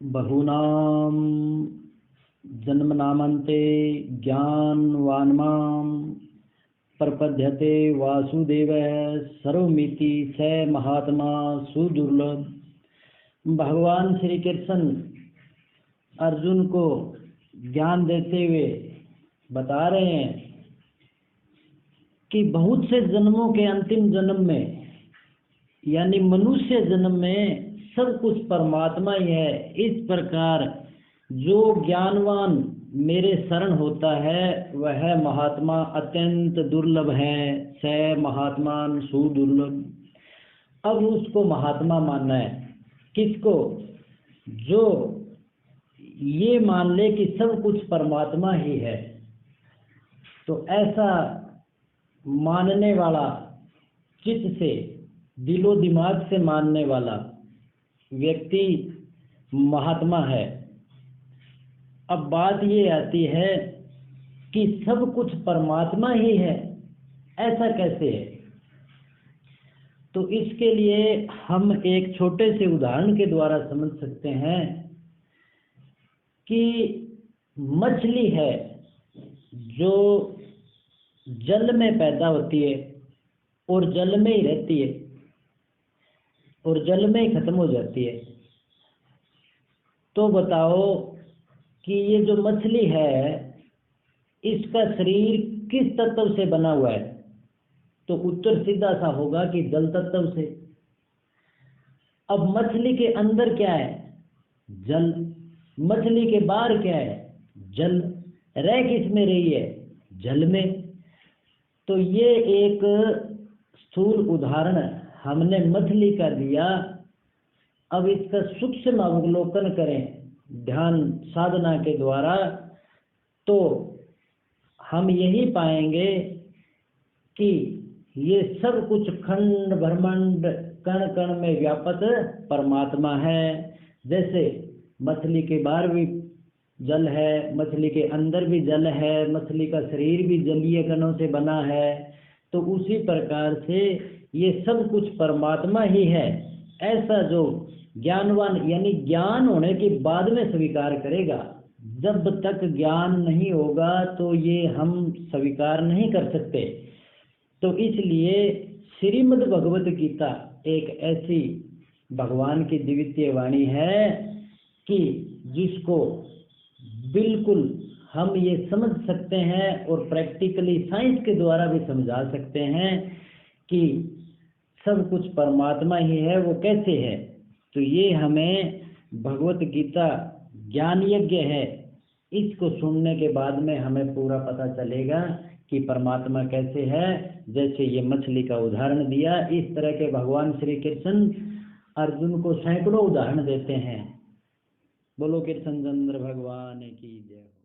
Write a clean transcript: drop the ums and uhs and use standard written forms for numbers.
बहूनां जन्मनामन्ते ज्ञानवान्मां प्रपद्यते वासुदेवः सर्वमिति स महात्मा सुदुर्लभ। भगवान श्री कृष्ण अर्जुन को ज्ञान देते हुए बता रहे हैं कि बहुत से जन्मों के अंतिम जन्म में यानी मनुष्य जन्म में सब कुछ परमात्मा ही है। इस प्रकार जो ज्ञानवान मेरे शरण होता है वह महात्मा अत्यंत दुर्लभ है। स महात्मान सुदुर्लभ। अब उसको महात्मा मानना है किसको? जो ये मान ले कि सब कुछ परमात्मा ही है। तो ऐसा मानने वाला, चित्त से दिलो दिमाग से मानने वाला व्यक्ति महात्मा है। अब बात ये आती है कि सब कुछ परमात्मा ही है, ऐसा कैसे है? तो इसके लिए हम एक छोटे से उदाहरण के द्वारा समझ सकते हैं कि मछली है जो जल में पैदा होती है और जल में ही रहती है और जल में ही खत्म हो जाती है। तो बताओ कि ये जो मछली है इसका शरीर किस तत्व से बना हुआ है? तो उत्तर सीधा सा होगा कि जल तत्व से। अब मछली के अंदर क्या है? जल। मछली के बाहर क्या है? जल। रह किस में रही है? जल में। तो ये एक स्थूल उदाहरण हमने मछली का दिया। अब इसका सूक्ष्म अवलोकन करें ध्यान साधना के द्वारा तो हम यही पाएंगे कि ये सब कुछ खंड ब्रह्मांड कण कण में व्यापक परमात्मा है। जैसे मछली के बाहर भी जल है, मछली के अंदर भी जल है, मछली का शरीर भी जलीय कणों से बना है। तो उसी प्रकार से ये सब कुछ परमात्मा ही है। ऐसा जो ज्ञानवान यानी ज्ञान होने के बाद में स्वीकार करेगा। जब तक ज्ञान नहीं होगा तो ये हम स्वीकार नहीं कर सकते। तो इसलिए श्रीमद् भगवत गीता एक ऐसी भगवान की दिव्य वाणी है कि जिसको बिल्कुल हम ये समझ सकते हैं और प्रैक्टिकली साइंस के द्वारा भी समझा सकते हैं कि सब कुछ परमात्मा ही है। वो कैसे है? तो ये हमें भगवत गीता ज्ञान यज्ञ है, इसको सुनने के बाद में हमें पूरा पता चलेगा कि परमात्मा कैसे है। जैसे ये मछली का उदाहरण दिया, इस तरह के भगवान श्री कृष्ण अर्जुन को सैकड़ों उदाहरण देते हैं। बोलो कृष्ण चंद्र भगवान की जय।